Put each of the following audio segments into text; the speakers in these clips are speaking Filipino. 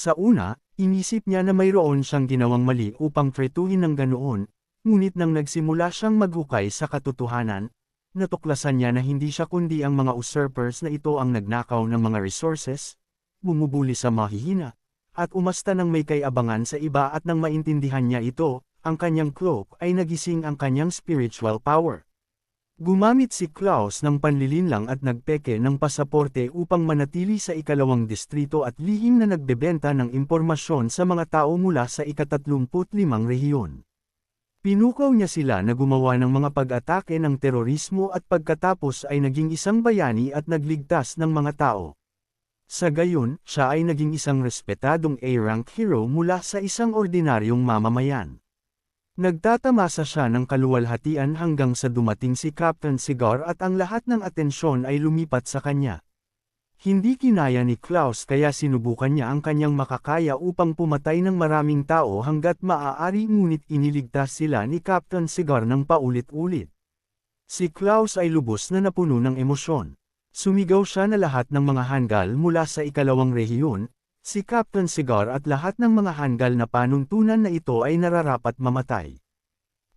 Sa una, inisip niya na mayroon siyang ginawang mali upang tretuhin ng ganoon, ngunit nang nagsimula siyang maghukay sa katotohanan, natuklasan niya na hindi siya kundi ang mga usurpers na ito ang nagnakaw ng mga resources, bumubuli sa mahihina, at umasta ng may kay-abangan sa iba at nang maintindihan niya ito, ang kanyang cloak ay nagising ang kanyang spiritual power. Gumamit si Klaus ng panlilinlang at nagpeke ng pasaporte upang manatili sa ikalawang distrito at lihim na nagbebenta ng impormasyon sa mga tao mula sa ika-35 rehiyon. Pinukaw niya sila na gumawa ng mga pag-atake ng terorismo at pagkatapos ay naging isang bayani at nagligtas ng mga tao. Sa gayon, siya ay naging isang respetadong A-rank hero mula sa isang ordinaryong mamamayan. Nagtatamasa siya ng kaluwalhatian hanggang sa dumating si Captain Cigar at ang lahat ng atensyon ay lumipat sa kanya. Hindi kinaya ni Klaus kaya sinubukan niya ang kanyang makakaya upang pumatay ng maraming tao hanggat maaari ngunit iniligtas sila ni Captain Cigar ng paulit-ulit. Si Klaus ay lubos na napuno ng emosyon. Sumigaw siya na lahat ng mga Hangul mula sa ikalawang rehiyon, si Captain Cigar at lahat ng mga Hangul na panuntunan na ito ay nararapat mamatay.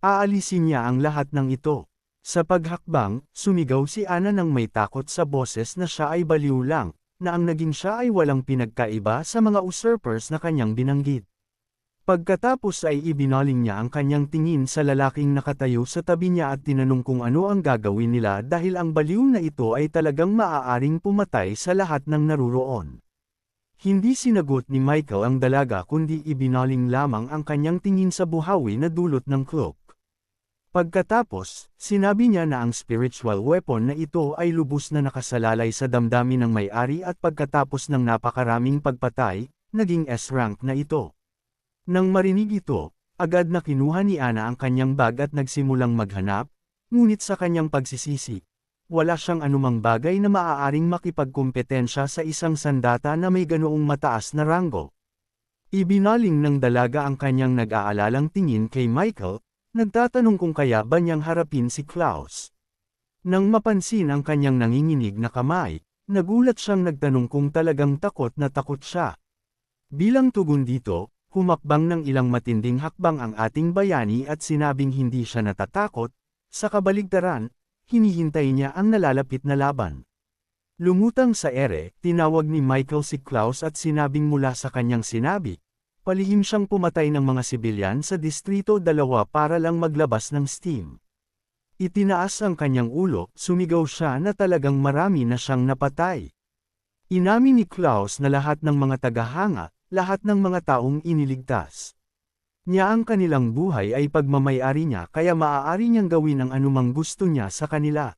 Aalisin niya ang lahat ng ito. Sa paghakbang, sumigaw si Ana nang may takot sa boses na siya ay baliw lang, na ang naging siya ay walang pinagkaiba sa mga usurpers na kanyang binanggit. Pagkatapos ay ibinaling niya ang kanyang tingin sa lalaking nakatayo sa tabi niya at tinanong kung ano ang gagawin nila dahil ang baliw na ito ay talagang maaaring pumatay sa lahat ng naruroon. Hindi sinagot ni Michael ang dalaga kundi ibinaling lamang ang kanyang tingin sa buhawi na dulot ng cloak. Pagkatapos, sinabi niya na ang spiritual weapon na ito ay lubos na nakasalalay sa damdamin ng may-ari at pagkatapos ng napakaraming pagpatay, naging S-rank na ito. Nang marinig ito, agad na kinuha ni Ana ang kanyang bag at nagsimulang maghanap, ngunit sa kanyang pagsisisi, wala siyang anumang bagay na maaaring makipagkumpetensya sa isang sandata na may ganoong mataas na ranggo. Ibinaling ng dalaga ang kanyang nag-aalalang tingin kay Michael, nagtatanong kung kaya ba niyang harapin si Klaus. Nang mapansin ang kanyang nanginginig na kamay, nagulat siyang nagtanong kung talagang takot na takot siya. Bilang tugon dito, humakbang ng ilang matinding hakbang ang ating bayani at sinabing hindi siya natatakot, sa kabaligtaran, hinihintay niya ang nalalapit na laban. Lumutang sa ere, tinawag ni Michael si Klaus at sinabing mula sa kanyang sinabi, palihim siyang pumatay ng mga sibilyan sa Distrito 2 para lang maglabas ng steam. Itinaas ang kanyang ulo, sumigaw siya na talagang marami na siyang napatay. Inamin ni Klaus na lahat ng mga tagahanga, lahat ng mga taong iniligtas niya ang kanilang buhay ay pagmamay-ari niya kaya maaari niyang gawin ang anumang gusto niya sa kanila.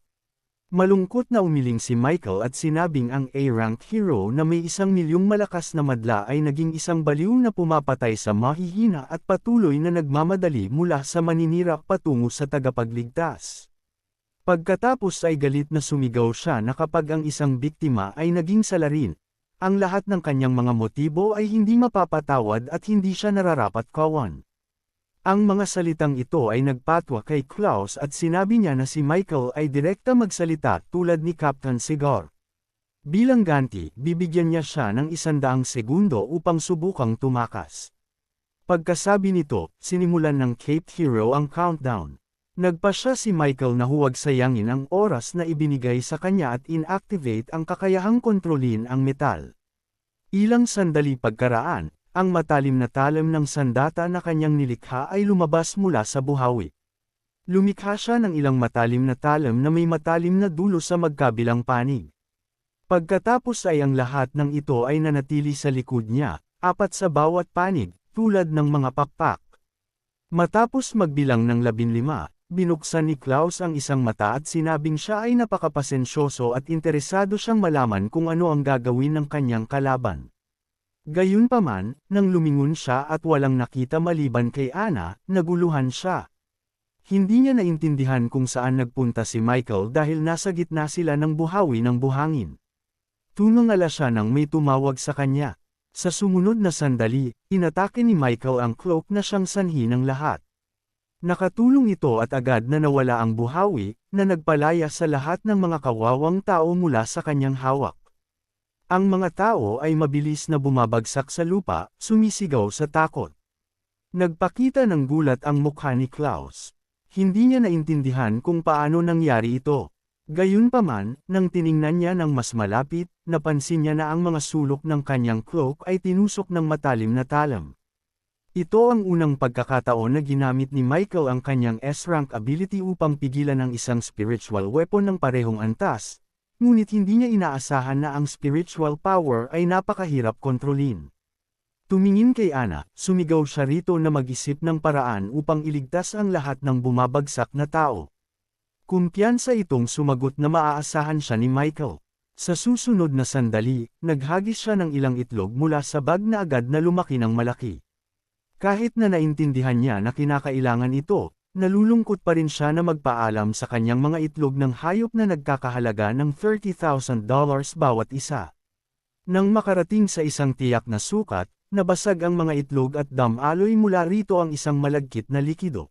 Malungkot na umiling si Michael at sinabing ang A-rank hero na may 1,000,000 malakas na madla ay naging isang baliw na pumapatay sa mahihina at patuloy na nagmamadali mula sa maninira patungo sa tagapagligtas. Pagkatapos ay galit na sumigaw siya na kapag ang isang biktima ay naging salarin, ang lahat ng kanyang mga motibo ay hindi mapapatawad at hindi siya nararapat kawan. Ang mga salitang ito ay nagpatwa kay Klaus at sinabi niya na si Michael ay direkta magsalita tulad ni Captain Cigar. Bilang ganti, bibigyan niya siya ng 100 segundo upang subukang tumakas. Pagkasabi nito, sinimulan ng Cape Hero ang countdown. Nagpasya si Michael na huwag sayangin ang oras na ibinigay sa kanya at inactivate ang kakayahang kontrolin ang metal. Ilang sandali pagkaraan, ang matalim na talim ng sandata na kanyang nilikha ay lumabas mula sa buhawi. Lumikha siya ng ilang matalim na talim na may matalim na dulo sa magkabilang panig. Pagkatapos ay ang lahat ng ito ay nanatili sa likod niya, 4 sa bawat panig, tulad ng mga pakpak. Matapos magbilang ng 15, binuksan ni Klaus ang isang mata at sinabing siya ay napakapasensyoso at interesado siyang malaman kung ano ang gagawin ng kanyang kalaban. Gayunpaman, nang lumingon siya at walang nakita maliban kay Ana, naguluhan siya. Hindi niya naintindihan kung saan nagpunta si Michael dahil nasa gitna sila ng buhawi ng buhangin. Tumangala siya nang may tumawag sa kanya. Sa sumunod na sandali, inatake ni Michael ang cloak na siyang sanhi ng lahat. Nakatulong ito at agad na nawala ang buhawi, na nagpalaya sa lahat ng mga kawawang tao mula sa kanyang hawak. Ang mga tao ay mabilis na bumabagsak sa lupa, sumisigaw sa takot. Nagpakita ng gulat ang mukha ni Klaus. Hindi niya naintindihan kung paano nangyari ito. Gayunpaman, nang tiningnan niya ng mas malapit, napansin niya na ang mga sulok ng kanyang cloak ay tinusok ng matalim na talam. Ito ang unang pagkakataon na ginamit ni Michael ang kanyang S-rank ability upang pigilan ang isang spiritual weapon ng parehong antas, ngunit hindi niya inaasahan na ang spiritual power ay napakahirap kontrolin. Tumingin kay Anna, sumigaw siya rito na mag-isip ng paraan upang iligtas ang lahat ng bumabagsak na tao. Kumpiyansa itong sumagot na maaasahan siya ni Michael. Sa susunod na sandali, naghagis siya ng ilang itlog mula sa bag na agad na lumaki ng malaki. Kahit na naintindihan niya na kinakailangan ito, nalulungkot pa rin siya na magpaalam sa kanyang mga itlog ng hayop na nagkakahalaga ng $30,000 bawat isa. Nang makarating sa isang tiyak na sukat, nabasag ang mga itlog at damaloy mula rito ang isang malagkit na likido.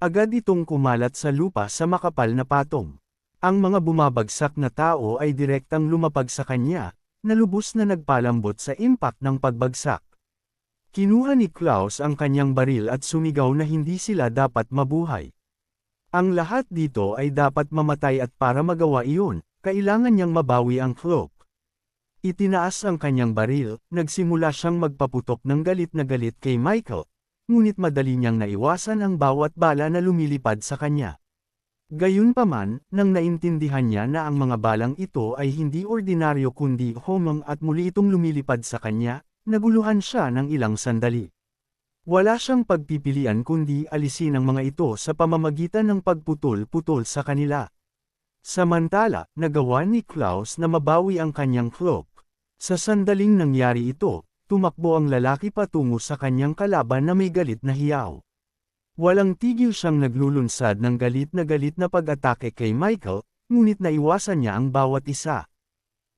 Agad itong kumalat sa lupa sa makapal na patong. Ang mga bumabagsak na tao ay direktang lumapag sa kanya, na lubos na nagpalambot sa impact ng pagbagsak. Kinuha ni Klaus ang kanyang baril at sumigaw na hindi sila dapat mabuhay. Ang lahat dito ay dapat mamatay at para magawa iyon, kailangan niyang mabawi ang cloak. Itinaas ang kanyang baril, nagsimula siyang magpaputok ng galit na galit kay Michael, ngunit madali niyang naiwasan ang bawat bala na lumilipad sa kanya. Gayunpaman, nang naintindihan niya na ang mga balang ito ay hindi ordinaryo kundi homong at muli itong lumilipad sa kanya, naguluhan siya ng ilang sandali. Wala siyang pagpipilian kundi alisin ang mga ito sa pamamagitan ng pagputol-putol sa kanila. Samantala, nagawa ni Klaus na mabawi ang kanyang cloak. Sa sandaling nangyari ito, tumakbo ang lalaki patungo sa kanyang kalaban na may galit na hiyaw. Walang tigil siyang naglulunsad ng galit na pag-atake kay Michael, ngunit naiwasan niya ang bawat isa.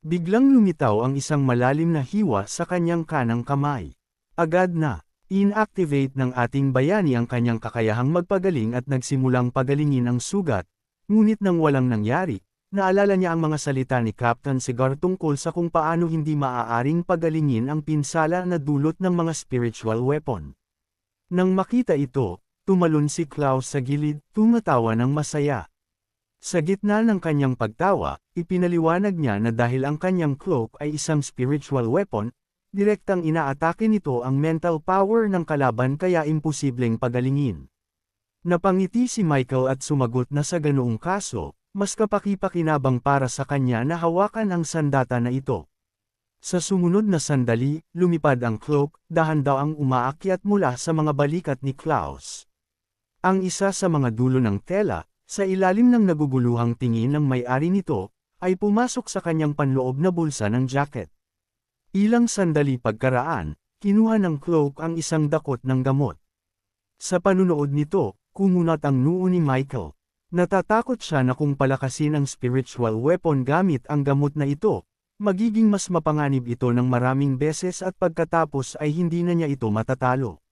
Biglang lumitaw ang isang malalim na hiwa sa kanyang kanang kamay. Agad na, inactivate ng ating bayani ang kanyang kakayahang magpagaling at nagsimulang pagalingin ang sugat, ngunit nang walang nangyari, naalala niya ang mga salita ni Captain Cigar tungkol sa kung paano hindi maaaring pagalingin ang pinsala na dulot ng mga spiritual weapon. Nang makita ito, tumalon si Klaus sa gilid, tumatawa ng masaya. Sa gitna ng kanyang pagtawa, ipinaliwanag niya na dahil ang kanyang cloak ay isang spiritual weapon, direktang inaatake nito ang mental power ng kalaban kaya imposibleng pagalingin. Napangiti si Michael at sumagot na sa ganoong kaso, mas kapaki-pakinabang para sa kanya na hawakan ang sandata na ito. Sa sumunod na sandali, lumipad ang cloak, dahan-daang umaakyat mula sa mga balikat ni Klaus. Ang isa sa mga dulo ng tela, sa ilalim ng naguguluhang tingin ng may-ari nito, ay pumasok sa kanyang panloob na bulsa ng jacket. Ilang sandali pagkaraan, kinuha ng cloak ang isang dakot ng gamot. Sa panunood nito, kumunat ang noo ni Michael. Natatakot siya na kung palakasin ang spiritual weapon gamit ang gamot na ito, magiging mas mapanganib ito ng maraming beses at pagkatapos ay hindi na niya ito matatalo.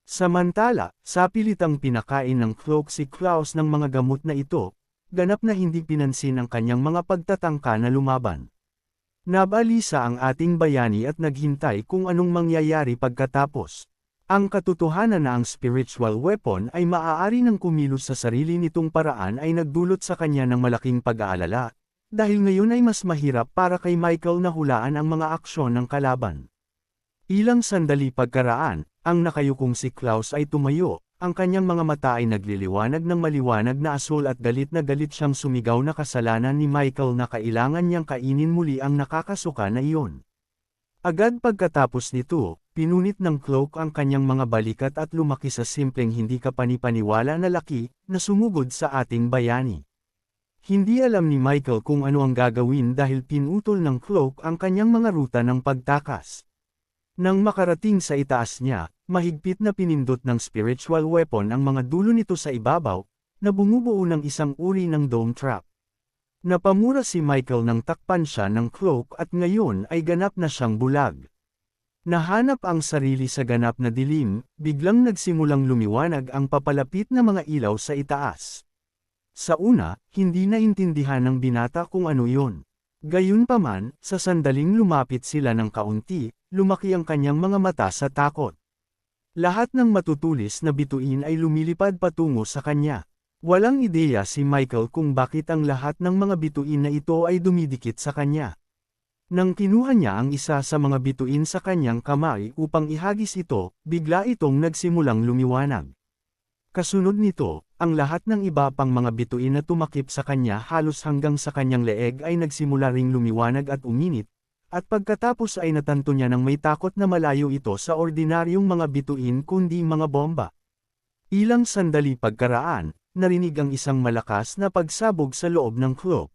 Samantala, sa pilitang pinakain ng cloak si Klaus ng mga gamot na ito, ganap na hindi pinansin ang kanyang mga pagtatangka na lumaban. Nabalisa ang ating bayani at naghintay kung anong mangyayari pagkatapos. Ang katotohanan na ang spiritual weapon ay maaari ng kumilos sa sarili nitong paraan ay nagdulot sa kanya ng malaking pag-aalala, dahil ngayon ay mas mahirap para kay Michael na hulaan ang mga aksyon ng kalaban. Ilang sandali pagkaraan, ang nakayukong si Klaus ay tumayo, ang kanyang mga mata ay nagliliwanag ng maliwanag na asul at galit na galit siyang sumigaw na kasalanan ni Michael na kailangan niyang kainin muli ang nakakasuka na iyon. Agad pagkatapos nito, pinunit ng cloak ang kanyang mga balikat at lumaki sa simpleng hindi kapanipaniwala na laki, na sumugod sa ating bayani. Hindi alam ni Michael kung ano ang gagawin dahil pinutol ng cloak ang kanyang mga ruta ng pagtakas. Nang makarating sa itaas niya, mahigpit na pinindot ng spiritual weapon ang mga dulo nito sa ibabaw, na bumubuo ng isang uri ng dome trap. Napamura si Michael nang takpan siya ng cloak at ngayon ay ganap na siyang bulag. Nahanap ang sarili sa ganap na dilim, biglang nagsimulang lumiwanag ang papalapit na mga ilaw sa itaas. Sa una, hindi naintindihan ng binata kung ano iyon. Gayunpaman, sa sandaling lumapit sila ng kaunti, lumaki ang kanyang mga mata sa takot. Lahat ng matutulis na bituin ay lumilipad patungo sa kanya. Walang ideya si Michael kung bakit ang lahat ng mga bituin na ito ay dumidikit sa kanya. Nang kinuha niya ang isa sa mga bituin sa kanyang kamay upang ihagis ito, bigla itong nagsimulang lumiwanag. Kasunod nito, ang lahat ng iba pang mga bituin na tumakip sa kanya halos hanggang sa kanyang leeg ay nagsimula ring lumiwanag at uminit, at pagkatapos ay natanto niya nang may takot na malayo ito sa ordinaryong mga bituin kundi mga bomba. Ilang sandali pagkaraan, narinig ang isang malakas na pagsabog sa loob ng cloak.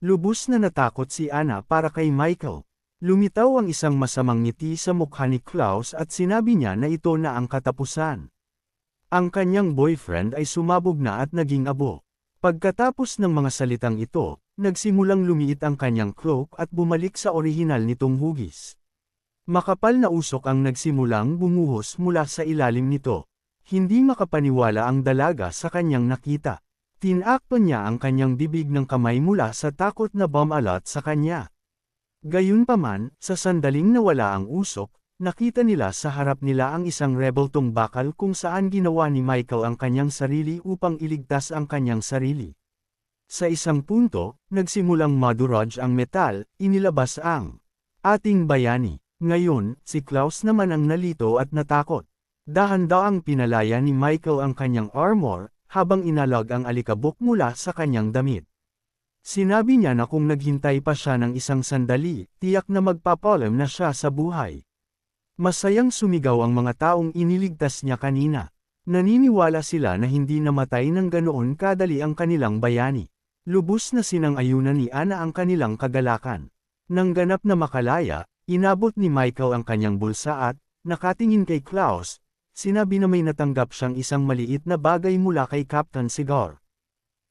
Lubos na natakot si Anna para kay Michael. Lumitaw ang isang masamang ngiti sa mukha ni Klaus at sinabi niya na ito na ang katapusan. Ang kanyang boyfriend ay sumabog na at naging abo. Pagkatapos ng mga salitang ito, nagsimulang lumiit ang kanyang cloak at bumalik sa orihinal nitong hugis. Makapal na usok ang nagsimulang bumuhos mula sa ilalim nito. Hindi makapaniwala ang dalaga sa kanyang nakita. Tinakpan niya ang kanyang bibig ng kamay mula sa takot na bomb-alot sa kanya. Gayunpaman, sa sandaling nawala ang usok, nakita nila sa harap nila ang isang rebeltong bakal kung saan ginawa ni Michael ang kanyang sarili upang iligtas ang kanyang sarili. Sa isang punto, nagsimulang madurog ang metal, inilabas ang ating bayani. Ngayon, si Klaus naman ang nalito at natakot. Dahan-daang pinalaya ni Michael ang kanyang armor, habang inalog ang alikabok mula sa kanyang damit. Sinabi niya na kung naghintay pa siya ng isang sandali, tiyak na magpapalam na siya sa buhay. Masayang sumigaw ang mga taong iniligtas niya kanina. Naniniwala sila na hindi namatay ng ganoon kadali ang kanilang bayani. Lubos na sinang-ayunan ni Anna ang kanilang kagalakan. Nang ganap na makalaya, inabot ni Michael ang kanyang bulsa at, nakatingin kay Klaus, sinabi na may natanggap siyang isang maliit na bagay mula kay Captain Cigar.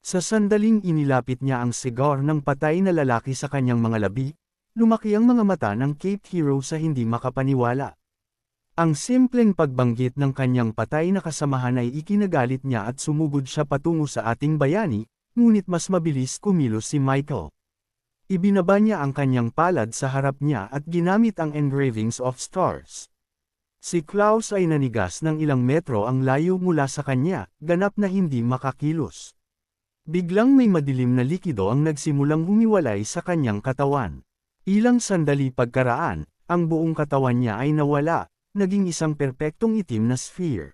Sa sandaling inilapit niya ang cigar ng patay na lalaki sa kanyang mga labi, lumaki ang mga mata ng Cape Hero sa hindi makapaniwala. Ang simpleng pagbanggit ng kanyang patay na kasamahan ay ikinagalit niya at sumugod siya patungo sa ating bayani, ngunit mas mabilis kumilos si Michael. Ibinaba niya ang kanyang palad sa harap niya at ginamit ang engravings of stars. Si Klaus ay nanigas ng ilang metro ang layo mula sa kanya, ganap na hindi makakilos. Biglang may madilim na likido ang nagsimulang humiwalay sa kanyang katawan. Ilang sandali pagkaraan, ang buong katawan niya ay nawala, naging isang perpektong itim na sphere.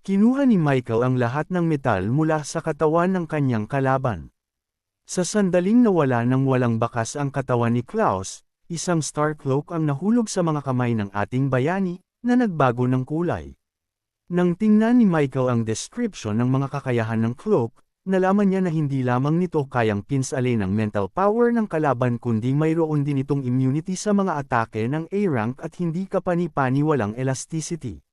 Kinuha ni Michael ang lahat ng metal mula sa katawan ng kanyang kalaban. Sa sandaling nawala ng walang bakas ang katawan ni Klaus, isang star cloak ang nahulog sa mga kamay ng ating bayani, na nagbago ng kulay. Nang tingnan ni Michael ang description ng mga kakayahan ng cloak, nalaman niya na hindi lamang nito kayang pinsalin ang mental power ng kalaban kundi mayroon din itong immunity sa mga atake ng A-rank at hindi kapani-pani walang elasticity.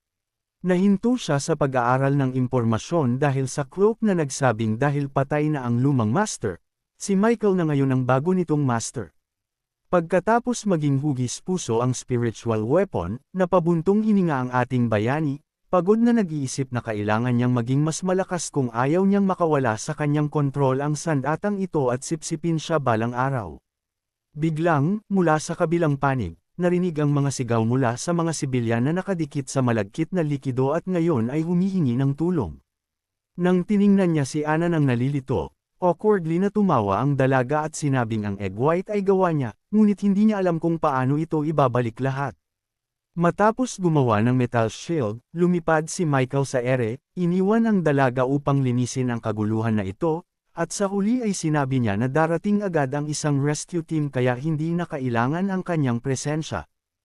Nahinto siya sa pag-aaral ng impormasyon dahil sa cloak na nagsabing dahil patay na ang lumang master, si Michael na ngayon ang bago nitong master. Pagkatapos maging hugis puso ang spiritual weapon, napabuntong hininga ang ating bayani, pagod na nag-iisip na kailangan niyang maging mas malakas kung ayaw niyang makawala sa kanyang kontrol ang sandatang ito at sipsipin siya balang araw. Biglang, mula sa kabilang panig, narinig ang mga sigaw mula sa mga sibilyan na nakadikit sa malagkit na likido at ngayon ay humihingi ng tulong. Nang tiningnan niya si Anna nang nalilito, awkwardly na tumawa ang dalaga at sinabing ang egg white ay gawa niya, ngunit hindi niya alam kung paano ito ibabalik lahat. Matapos gumawa ng metal shield, lumipad si Michael sa ere, iniwan ang dalaga upang linisin ang kaguluhan na ito, at sa huli ay sinabi niya na darating agad ang isang rescue team kaya hindi na kailangan ang kanyang presensya.